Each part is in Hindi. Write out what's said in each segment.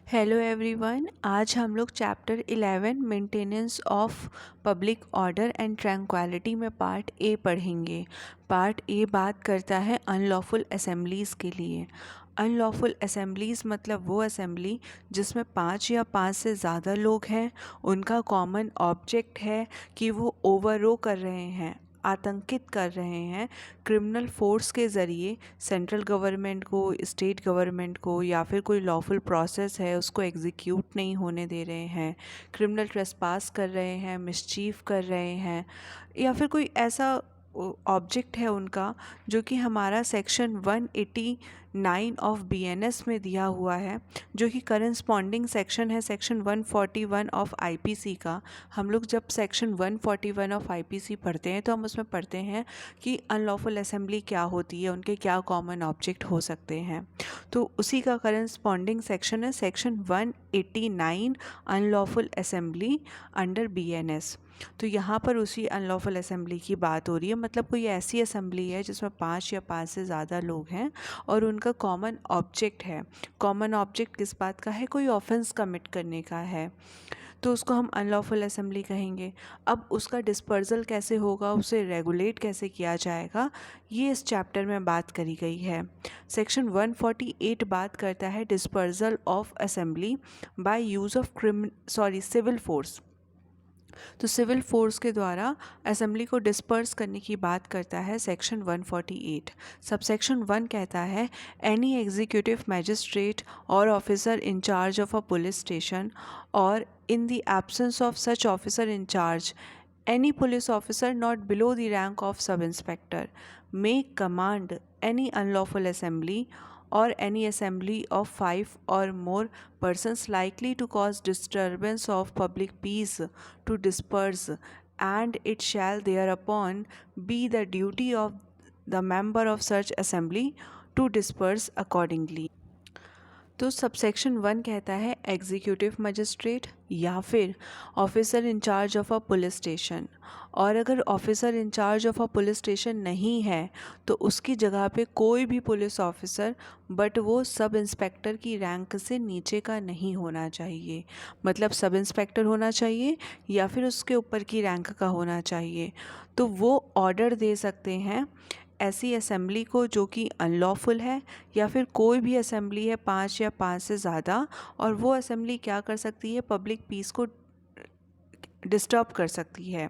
हेलो एवरीवन, आज हम लोग chapter 11 maintenance of public order and tranquillity में पार्ट ए पढ़ेंगे। पार्ट ए बात करता है अनलॉफुल असेंबलीज़ के लिए। अनलॉफुल असेंबलीज़ मतलब वो असेंबली जिसमें 5 या 5 से ज़्यादा लोग हैं, उनका कॉमन ऑब्जेक्ट है कि वो ओवररो कर रहे हैं, आतंकित कर रहे हैं क्रिमिनल फोर्स के ज़रिए सेंट्रल गवर्नमेंट को, स्टेट गवर्नमेंट को, या फिर कोई लॉफुल प्रोसेस है उसको एग्जीक्यूट नहीं होने दे रहे हैं, क्रिमिनल ट्रेसपास कर रहे हैं, मिसचीफ कर रहे हैं, या फिर कोई ऐसा ऑब्जेक्ट है उनका जो कि हमारा सेक्शन 189 ऑफ बीएनएस में दिया हुआ है, जो कि करस्पॉन्डिंग सेक्शन है सेक्शन 141 ऑफ आईपीसी का। हम लोग जब सेक्शन 141 ऑफ आईपीसी पढ़ते हैं तो हम उसमें पढ़ते हैं कि अनलॉफुल असेंबली क्या होती है, उनके क्या कॉमन ऑब्जेक्ट हो सकते हैं। तो उसी का करस्पॉन्डिंग सेक्शन है section 189 unlawful assembly under BNS. तो यहाँ पर उसी अनलॉफुल असेंबली की बात हो रही है, मतलब कोई ऐसी असेंबली है जिसमें 5 या 5 से ज़्यादा लोग हैं और उनका कॉमन ऑब्जेक्ट है। कॉमन ऑब्जेक्ट किस बात का है? कोई ऑफेंस कमिट करने का है, तो उसको हम अनलॉफुल असेंबली कहेंगे। अब उसका डिस्पर्सल कैसे होगा, उसे रेगुलेट कैसे किया जाएगा, ये इस चैप्टर में बात करी गई है। सेक्शन 148 बात करता है dispersal of assembly by use of civil force. तो सिविल फोर्स के द्वारा असेंबली को डिस्पर्स करने की बात करता है सेक्शन 148। सबसेक्शन 1 कहता है any executive magistrate or officer in charge of a police station or in the absence of such officer in charge any police officer not below the rank of sub-inspector may command any unlawful assembly or any assembly of 5 or more persons likely to cause disturbance of public peace to disperse, and it shall thereupon be the duty of the member of such assembly to disperse accordingly। तो सबसेक्शन 1 कहता है एग्जीक्यूटिव मजिस्ट्रेट या फिर officer in charge of a police station, और अगर officer in charge of a police station नहीं है तो उसकी जगह पे कोई भी पुलिस ऑफिसर, बट वो सब इंस्पेक्टर की रैंक से नीचे का नहीं होना चाहिए। मतलब सब इंस्पेक्टर होना चाहिए या फिर उसके ऊपर की रैंक का होना चाहिए। तो वो ऑर्डर दे सकते हैं ऐसी असेंबली को जो कि अनलॉफुल है, या फिर कोई भी असेंबली है 5 या 5 से ज़्यादा, और वो असेंबली क्या कर सकती है, पब्लिक पीस को डिस्टर्ब कर सकती है।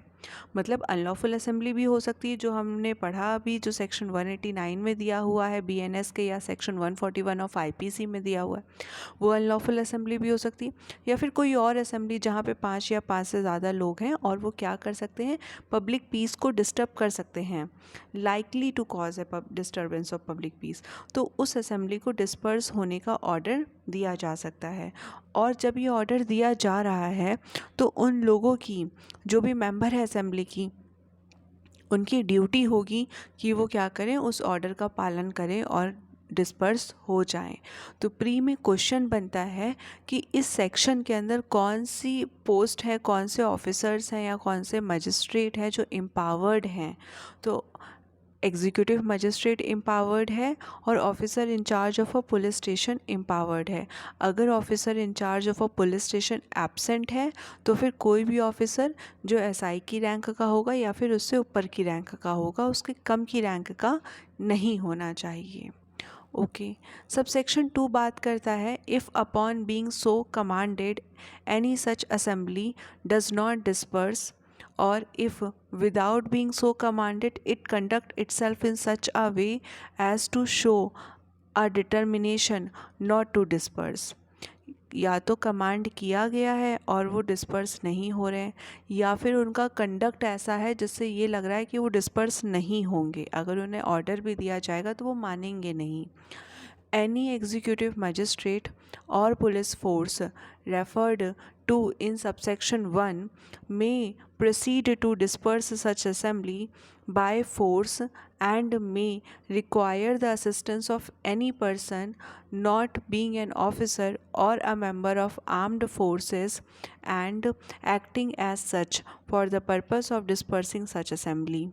मतलब अनलॉफुल असेंबली भी हो सकती है, जो हमने पढ़ा अभी, जो सेक्शन 189 में दिया हुआ है बीएनएस के, या सेक्शन 141 ऑफ आईपीसी में दिया हुआ है, वो अनलॉफुल असेंबली भी हो सकती है। या फिर कोई और असेंबली जहाँ पे 5 या 5 से ज़्यादा लोग हैं और वो क्या कर सकते हैं, पब्लिक पीस को डिस्टर्ब कर सकते हैं, likely to cause a disturbance of public peace. तो उस असेंबली को डिस्पर्स होने का ऑर्डर दिया जा सकता है। और जब ये ऑर्डर दिया जा रहा है तो उन लोगों की, जो भी मेंबर है असेंबली की, उनकी ड्यूटी होगी कि वो क्या करें, उस ऑर्डर का पालन करें और डिस्पर्स हो जाएं। तो प्री में क्वेश्चन बनता है कि इस सेक्शन के अंदर कौन सी पोस्ट है, कौन से ऑफिसर्स हैं या कौन से मजिस्ट्रेट हैं जो एम्पावर्ड हैं। तो एग्जीक्यूटिव मजिस्ट्रेट एम्पावर्ड है और officer in charge of a police station empowered है। अगर officer in charge of a police station absent है तो फिर कोई भी ऑफिसर जो एसआई की रैंक का होगा या फिर उससे ऊपर की रैंक का होगा, उसके कम की रैंक का नहीं होना चाहिए। ओके। सबसेक्शन 2 बात करता है if upon being so commanded any such assembly does not disperse, or if without being so commanded it conduct itself in such a way as to show a determination not to disperse। या तो कमांड किया गया है और वो डिस्पर्स नहीं हो रहे हैं, या फिर उनका कंडक्ट ऐसा है जिससे ये लग रहा है कि वो डिस्पर्स नहीं होंगे। अगर उन्हें ऑर्डर भी दिया जाएगा तो वो मानेंगे नहीं। Any executive magistrate or police force referred to in subsection 1 may proceed to disperse such assembly by force and may require the assistance of any person not being an officer or a member of armed forces and acting as such for the purpose of dispersing such assembly।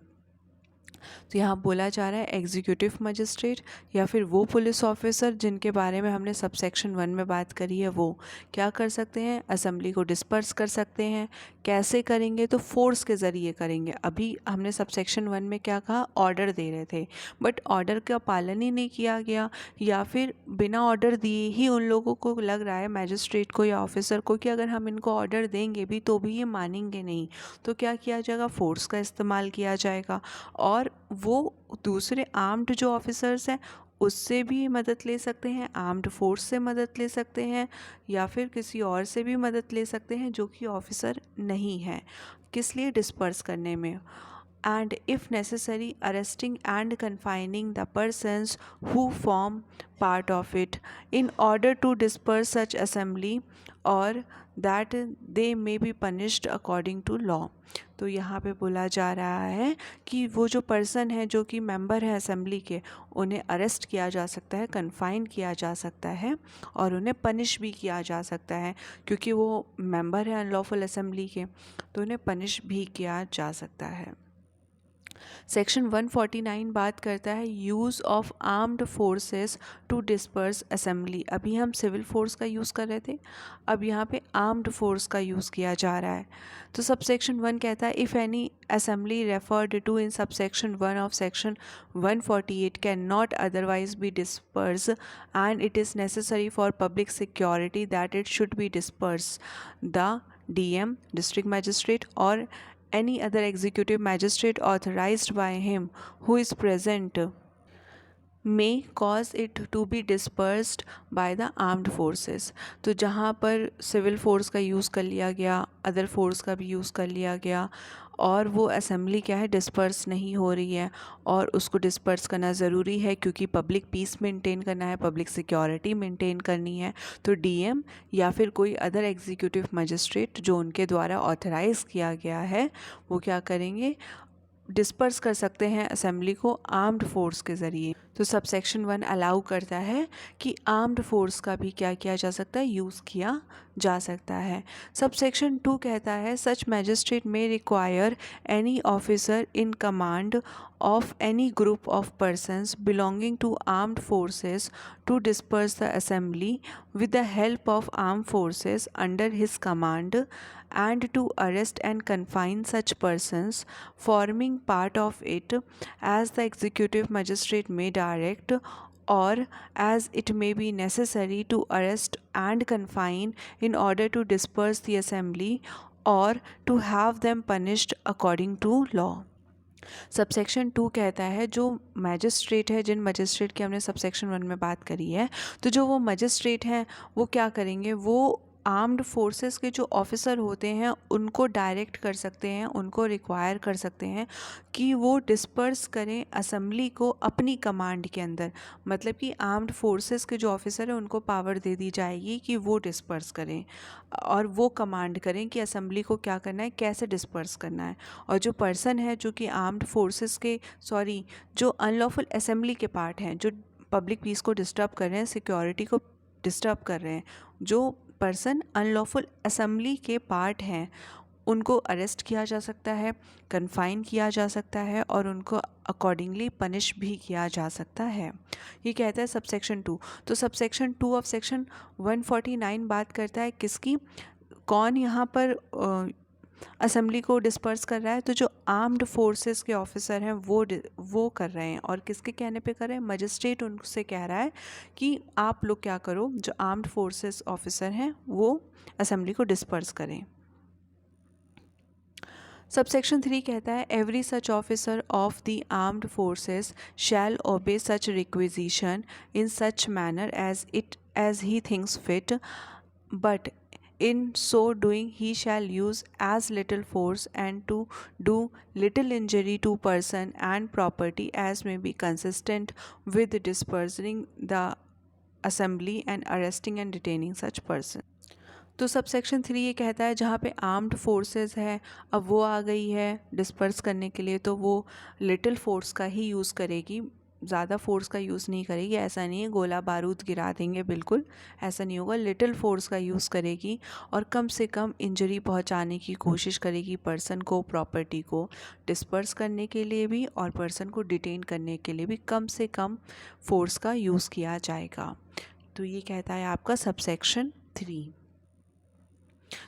तो यहाँ बोला जा रहा है एग्जीक्यूटिव मजिस्ट्रेट या फिर वो पुलिस ऑफिसर जिनके बारे में हमने सबसेक्शन 1 में बात करी है, वो क्या कर सकते हैं, असेंबली को डिस्पर्स कर सकते हैं। कैसे करेंगे, तो फोर्स के ज़रिए करेंगे। अभी हमने सबसेक्शन 1 में क्या कहा, ऑर्डर दे रहे थे, बट ऑर्डर का पालन ही नहीं किया गया, या फिर बिना ऑर्डर दिए ही उन लोगों को लग रहा है, मैजिस्ट्रेट को या ऑफिसर को, कि अगर हम इनको ऑर्डर देंगे भी तो भी ये मानेंगे नहीं, तो क्या किया जाएगा, फोर्स का इस्तेमाल किया जाएगा। और वो दूसरे आर्म्ड जो ऑफिसर्स हैं उससे भी मदद ले सकते हैं, आर्म्ड फोर्स से मदद ले सकते हैं, या फिर किसी और से भी मदद ले सकते हैं जो कि ऑफिसर नहीं है, किस लिए, डिस्पर्स करने में। And if necessary, arresting and confining the persons who form part of it in order to disperse such assembly, or that they may be punished according to law। तो यहाँ पे बोला जा रहा है कि वो जो पर्सन है जो कि मेंबर है असेंबली के, उन्हें अरेस्ट किया जा सकता है, कन्फाइन किया जा सकता है, और उन्हें पनिश भी किया जा सकता है, क्योंकि वो मेंबर है अनलॉफुल असेंबली के, तो उन्हें पनिश भी किया जा सकता है। सेक्शन 149 बात करता है use of armed forces to disperse assembly. अभी हम सिविल फोर्स का यूज़ कर रहे थे, अब यहाँ पे आर्म्ड फोर्स का यूज़ किया जा रहा है। तो सबसेक्शन 1 कहता है if any assembly referred to in subsection 1 of section 148 can not otherwise be disperse and it is necessary for public security that it should be disperse, the DM, district magistrate, or any other executive magistrate authorized by him who is present may cause it to be dispersed by the armed forces। तो जहाँ पर सिविल फोर्स का यूज़ कर लिया गया, अदर फोर्स का भी यूज़ कर लिया गया, और वो असेंबली क्या है, डिस्पर्स नहीं हो रही है, और उसको डिस्पर्स करना ज़रूरी है क्योंकि पब्लिक पीस मेंटेन करना है, पब्लिक सिक्योरिटी मेंटेन करनी है, तो DM या फिर कोई अदर एग्जीक्यूटिव मजिस्ट्रेट जो उनके द्वारा ऑथराइज़ किया गया है, वो क्या करेंगे, डिस्पर्स कर सकते हैं असेंबली को आर्म्ड फोर्स के ज़रिए। तो सबसेक्शन 1 अलाउ करता है कि आर्म्ड फोर्स का भी क्या किया जा सकता है, यूज़ किया जा सकता है। सबसेक्शन 2 कहता है सच मैजिस्ट्रेट में require any officer in command of any group of persons belonging to armed forces to disperse the assembly with the help of armed forces under his command, and to arrest and confine such persons forming part of it as the executive magistrate may direct, or as it may be necessary to arrest and confine in order to disperse the assembly, or to have them punished according to law। Subsection 2 कहता है जो मैजिस्ट्रेट है, जिन मजिस्ट्रेट की हमने सबसेक्शन 1 में बात करी है, तो जो वो मजिस्ट्रेट हैं वो क्या करेंगे, वो आर्म्ड फोर्सेस के जो ऑफिसर होते हैं उनको डायरेक्ट कर सकते हैं, उनको रिक्वायर कर सकते हैं कि वो डिस्पर्स करें असेंबली को अपनी कमांड के अंदर। मतलब कि आर्म्ड फोर्सेस के जो ऑफिसर हैं उनको पावर दे दी जाएगी कि वो डिस्पर्स करें, और वो कमांड करें कि असेंबली को क्या करना है, कैसे डिस्पर्स करना है। और जो पर्सन है जो कि आर्म्ड फोर्सेस के जो अनलॉफुल असेंबली के पार्ट हैं, जो पब्लिक पीस को डिस्टर्ब कर रहे हैं, सिक्योरिटी को डिस्टर्ब कर रहे हैं, जो पर्सन अनलॉफुल असेंबली के पार्ट हैं, उनको अरेस्ट किया जा सकता है, कन्फाइन किया जा सकता है, और उनको अकॉर्डिंगली पनिश भी किया जा सकता है। ये कहता है सबसेक्शन 2। तो सबसेक्शन 2 ऑफ सेक्शन 149 बात करता है किसकी, कौन यहाँ पर असेंबली को डिस्पर्स कर रहा है, तो जो आर्म्ड फोर्सेस के ऑफिसर हैं वो कर रहे हैं, और किसके कहने पे कर रहे हैं, मजिस्ट्रेट उनसे कह रहा है कि आप लोग क्या करो, जो आर्म्ड फोर्सेस ऑफिसर हैं वो असेंबली को डिस्पर्स करें। सबसेक्शन 3 कहता है every such officer of the armed forces shall obey such requisition in such manner as he thinks fit, but in so doing he shall use as little force and to do little injury to person and property as may be consistent with dispersing the assembly and arresting and detaining such person। तो सबसेक्शन 3 ये कहता है जहाँ पे आर्म्ड फोर्सेस है, अब वो आ गई है डिस्पर्स करने के लिए, तो वो लिटिल फोर्स का ही यूज़ करेगी, ज़्यादा फोर्स का यूज़ नहीं करेगी, ऐसा नहीं है गोला बारूद गिरा देंगे, बिल्कुल ऐसा नहीं होगा। लिटिल फोर्स का यूज़ करेगी और कम से कम इंजरी पहुंचाने की कोशिश करेगी पर्सन को, प्रॉपर्टी को डिस्पर्स करने के लिए भी और पर्सन को डिटेन करने के लिए भी कम से कम फोर्स का यूज़ किया जाएगा। तो ये कहता है आपका सबसेक्शन 3।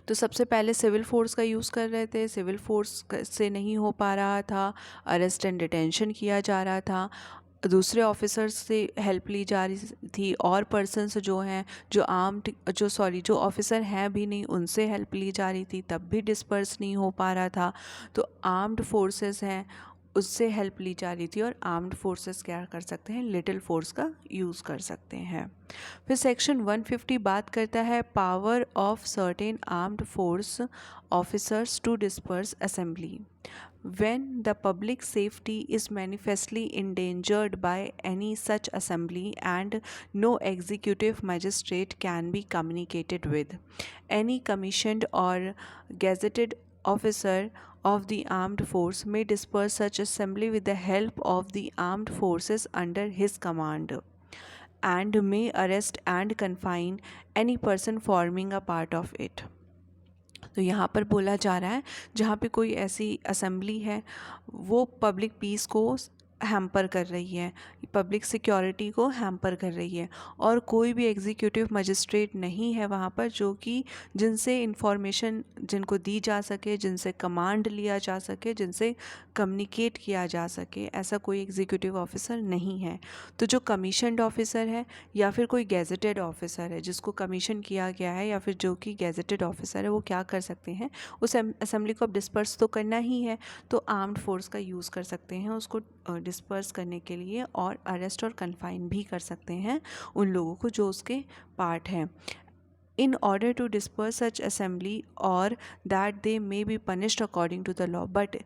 तो सबसे पहले सिविल फोर्स का यूज़ कर रहे थे, सिविल फोर्स से नहीं हो पा रहा था, अरेस्ट एंड डिटेंशन किया जा रहा था, दूसरे ऑफिसर्स से हेल्प ली जा रही थी और पर्सन्स जो हैं जो ऑफिसर हैं भी नहीं उनसे हेल्प ली जा रही थी, तब भी डिस्पर्स नहीं हो पा रहा था। तो आर्म्ड फोर्सेस हैं उससे हेल्प ली जा रही थी और आर्म्ड फोर्सेस क्या कर सकते हैं, लिटिल फोर्स का यूज़ कर सकते हैं। फिर सेक्शन 150 बात करता है power of certain armed force officers to disperse assembly when the public safety is manifestly endangered by any such assembly and no executive magistrate can be communicated with. Any commissioned or gazetted officer of the armed force may disperse such assembly with the help of the armed forces under his command and may arrest and confine any person forming a part of it. तो यहाँ पर बोला जा रहा है जहाँ पे कोई ऐसी असेंबली है वो पब्लिक पीस को हैम्पर कर रही है, पब्लिक सिक्योरिटी को हैम्पर कर रही है और कोई भी एग्जीक्यूटिव मजिस्ट्रेट नहीं है वहाँ पर जो कि जिनसे इंफॉर्मेशन जिनको दी जा सके, जिनसे कमांड लिया जा सके, जिनसे कम्युनिकेट किया जा सके, ऐसा कोई एग्जीक्यूटिव ऑफिसर नहीं है। तो जो कमीशनड ऑफिसर है या फिर कोई गैजेटेड ऑफिसर है जिसको कमीशन किया गया है या फिर जो कि गैजेटेड ऑफिसर है वो क्या कर सकते हैं, उस असेंबली को अब डिस्पर्स तो करना ही है तो आर्म्ड फोर्स का यूज़ कर सकते हैं उसको डिस्पर्स करने के लिए और अरेस्ट और कन्फाइन भी कर सकते हैं उन लोगों को जो उसके पार्ट हैं। In order to disperse such assembly or that they may be punished according to the law, but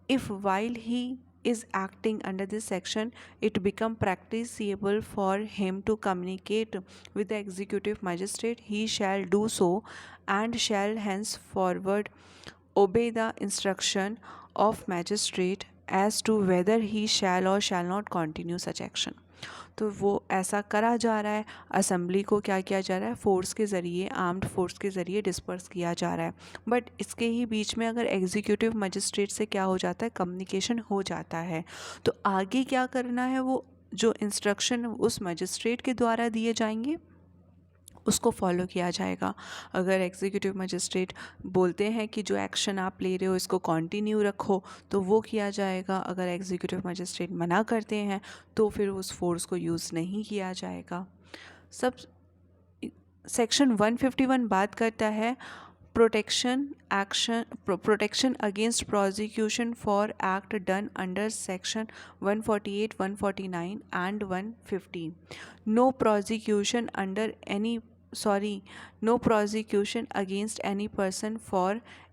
if while he is acting under this section it become practicable for him to communicate with the executive magistrate, he shall do so and shall henceforward obey the instruction of magistrate as to whether he shall or shall not continue such action. तो वो ऐसा करा जा रहा है, असेंबली को क्या किया जा रहा है, फोर्स के ज़रिए, आर्म्ड फोर्स के ज़रिए डिस्पर्स किया जा रहा है। बट इसके ही बीच में अगर एग्जीक्यूटिव मजिस्ट्रेट से क्या हो जाता है, कम्युनिकेशन हो जाता है, तो आगे क्या करना है, वो जो इंस्ट्रक्शन उस मजिस्ट्रेट के द्वारा दिए जाएंगे उसको फॉलो किया जाएगा। अगर एग्जीक्यूटिव मजिस्ट्रेट बोलते हैं कि जो एक्शन आप ले रहे हो इसको कंटिन्यू रखो तो वो किया जाएगा, अगर एग्जीक्यूटिव मजिस्ट्रेट मना करते हैं तो फिर उस फोर्स को यूज़ नहीं किया जाएगा। सब सेक्शन 151 बात करता है protection against prosecution for act done under section 148, 149 and 150। No prosecution against any person for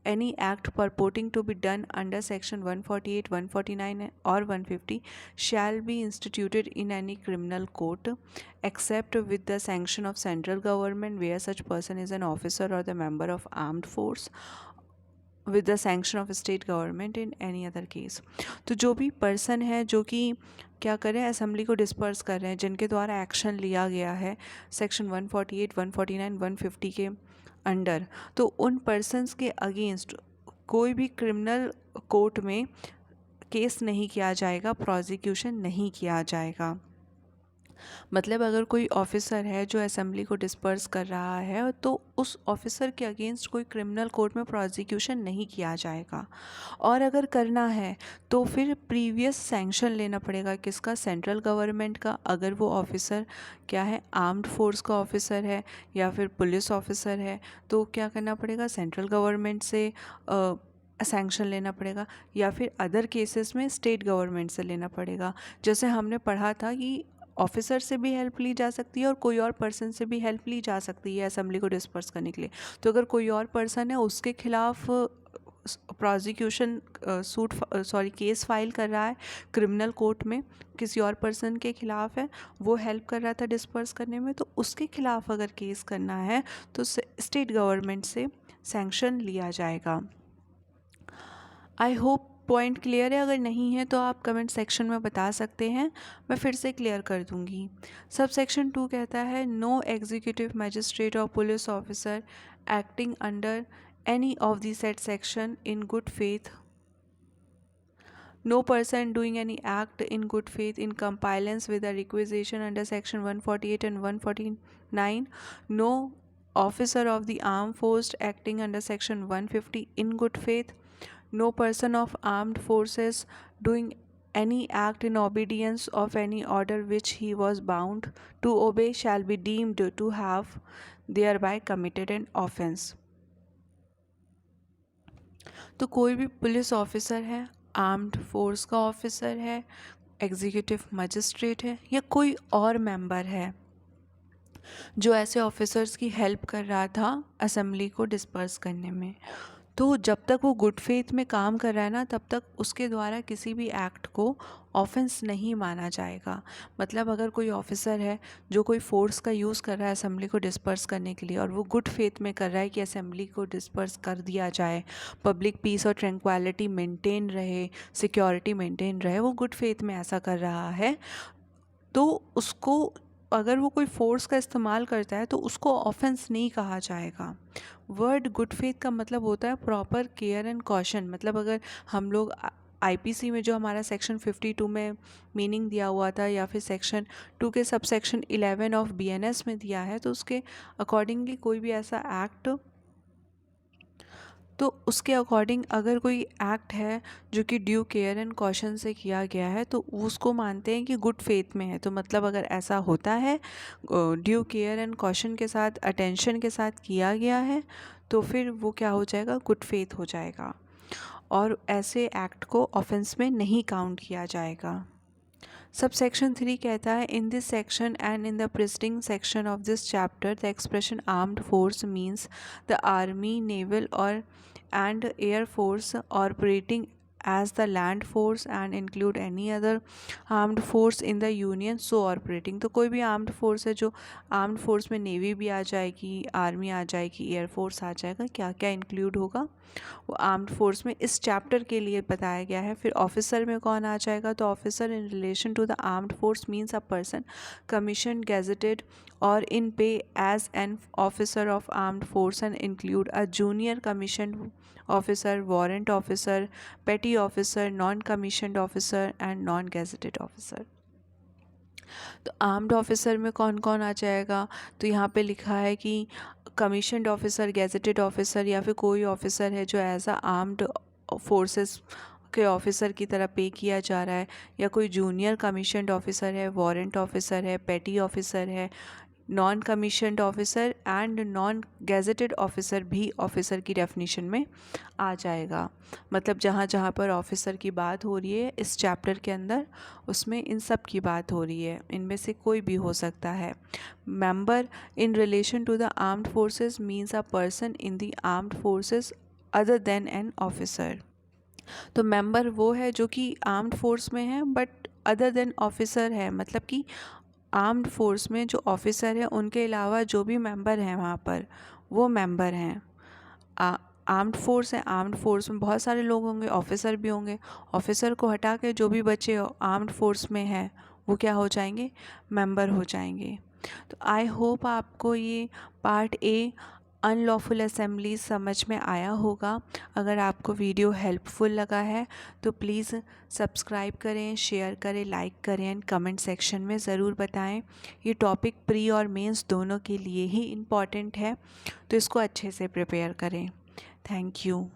any act purporting to be done under section 148, 149 or 150 shall be instituted in any criminal court except with the sanction of central government where such person is an officer or the member of armed force with the sanction of state government in any other case। तो जो भी पर्सन है जो कि क्या कर रहे हैं, असेंबली को डिस्पर्स कर रहे हैं, जिनके द्वारा एक्शन लिया गया है सेक्शन 148, 149, 150 के अंडर, तो उन पर्सन्स के अगेंस्ट कोई भी क्रिमिनल कोर्ट में केस नहीं किया जाएगा, प्रोसिक्यूशन नहीं किया जाएगा। मतलब अगर कोई ऑफिसर है जो असेंबली को डिस्पर्स कर रहा है तो उस ऑफिसर के अगेंस्ट कोई क्रिमिनल कोर्ट में प्रोसिक्यूशन नहीं किया जाएगा, और अगर करना है तो फिर प्रीवियस सैंक्शन लेना पड़ेगा, किसका, सेंट्रल गवर्नमेंट का। अगर वो ऑफिसर क्या है, आर्म्ड फोर्स का ऑफिसर है या फिर पुलिस ऑफिसर है तो क्या करना पड़ेगा, सेंट्रल गवर्नमेंट से सैंक्शन लेना पड़ेगा, या फिर अदर केसेस में स्टेट गवर्नमेंट से लेना पड़ेगा। जैसे हमने पढ़ा था कि ऑफिसर से भी हेल्प ली जा सकती है और कोई और पर्सन से भी हेल्प ली जा सकती है असेंबली को डिस्पर्स करने के लिए। तो अगर कोई और पर्सन है उसके खिलाफ प्रोसिक्यूशन केस फाइल कर रहा है क्रिमिनल कोर्ट में, किसी और पर्सन के खिलाफ है, वो हेल्प कर रहा था डिस्पर्स करने में, तो उसके खिलाफ अगर केस करना है तो स्टेट गवर्नमेंट से सैंक्शन लिया जाएगा। आई होप पॉइंट क्लियर है? अगर नहीं है तो आप कमेंट सेक्शन में बता सकते हैं, मैं फिर से क्लियर कर दूंगी। सब सेक्शन 2 कहता है नो एग्जीक्यूटिव मजिस्ट्रेट और police officer acting under any of the set section in good faith, no person doing any act in good faith in compliance with the requisition under section 148 and 149, no officer of the armed force acting under section 150 in good faith, no person of armed forces doing any act in obedience of any order which he was bound to obey shall be deemed to have thereby committed an offense। तो कोई भी पुलिस ऑफिसर है, आर्म्ड फोर्स का ऑफिसर है, एग्जीक्यूटिव मजिस्ट्रेट है या कोई और मेंबर है जो ऐसे ऑफिसर्स की हेल्प कर रहा था असेंबली को डिस्पर्स करने में, तो जब तक वो गुड फेथ में काम कर रहा है ना, तब तक उसके द्वारा किसी भी एक्ट को ऑफेंस नहीं माना जाएगा। मतलब अगर कोई ऑफिसर है जो कोई फोर्स का यूज़ कर रहा है असेंबली को डिस्पर्स करने के लिए और वो गुड फेथ में कर रहा है कि असेंबली को डिस्पर्स कर दिया जाए, पब्लिक पीस और ट्रैंक्विलिटी मेंटेन रहे, सिक्योरिटी मेंटेन रहे, वो गुड फेथ में ऐसा कर रहा है, तो उसको अगर वो कोई फोर्स का इस्तेमाल करता है तो उसको ऑफेंस नहीं कहा जाएगा। वर्ड गुड फेथ का मतलब होता है प्रॉपर केयर एंड कॉशन। मतलब अगर हम लोग आईपीसी में जो हमारा सेक्शन 52 में मीनिंग दिया हुआ था या फिर सेक्शन 2 के सब सेक्शन 11 ऑफ बीएनएस में दिया है, तो उसके अकॉर्डिंगली कोई भी ऐसा एक्ट, तो उसके अकॉर्डिंग अगर कोई एक्ट है जो कि ड्यू केयर एंड कॉशन से किया गया है तो उसको मानते हैं कि गुड फेथ में है। तो मतलब अगर ऐसा होता है ड्यू केयर एंड कॉशन के साथ, अटेंशन के साथ किया गया है, तो फिर वो क्या हो जाएगा, गुड फेथ हो जाएगा और ऐसे एक्ट को ऑफेंस में नहीं काउंट किया जाएगा। सब सेक्शन 3 कहता है in this section and in the preceding section of this chapter the expression armed force means the army, naval और and air force operating as the land force and include any other armed force in the union so operating। तो कोई भी आर्म्ड फोर्स है, जो आर्म्ड फोर्स में नेवी भी आ जाएगी, आर्मी आ जाएगी, एयर फोर्स आ जाएगा, क्या क्या इंक्लूड होगा वो आर्म्ड फोर्स में इस चैप्टर के लिए बताया गया है। फिर ऑफिसर में कौन आ जाएगा, तो officer in relation to the armed force means a person commission, gazetted or in pay as an officer of armed force and include a junior commission officer, warrant officer, petty officer, non commissioned officer and non gazetted officer. तो आर्म्ड ऑफिसर में कौन कौन आ जाएगा, तो यहाँ पे लिखा है कि कमीशनड ऑफिसर, गेजेटेड ऑफिसर या फिर कोई ऑफिसर है जो एज अ आर्म्ड फोर्सेस के ऑफिसर की तरह पे किया जा रहा है, या कोई जूनियर कमीशनड ऑफिसर है, वारंट ऑफिसर है, पेटी ऑफिसर है, non commissioned officer and non gazetted officer भी ऑफिसर की डेफिनेशन में आ जाएगा। मतलब जहाँ जहाँ पर ऑफिसर की बात हो रही है इस चैप्टर के अंदर, उसमें इन सब की बात हो रही है, इनमें से कोई भी हो सकता है। Member in relation to the armed forces means a person in the armed forces other than an officer. तो मेंबर वो है जो कि आर्म्ड फोर्स में है बट अदर देन ऑफिसर है, मतलब कि आर्म्ड फोर्स में जो ऑफिसर है उनके अलावा जो भी मेंबर हैं वहाँ पर वो मेंबर हैं। आर्म्ड फोर्स है, आर्म्ड फोर्स में बहुत सारे लोग होंगे, ऑफिसर भी होंगे, ऑफिसर को हटा के जो भी बच्चे आर्म्ड फोर्स में है वो क्या हो जाएंगे, मेंबर हो जाएंगे। तो आई होप आपको ये पार्ट ए अनलॉफुल असेंबली समझ में आया होगा। अगर आपको वीडियो हेल्पफुल लगा है तो प्लीज़ सब्सक्राइब करें, शेयर करें, लाइक करें एंड कमेंट सेक्शन में ज़रूर बताएं। ये टॉपिक प्री और मेंस दोनों के लिए ही इम्पॉर्टेंट है, तो इसको अच्छे से प्रिपेयर करें। Thank you.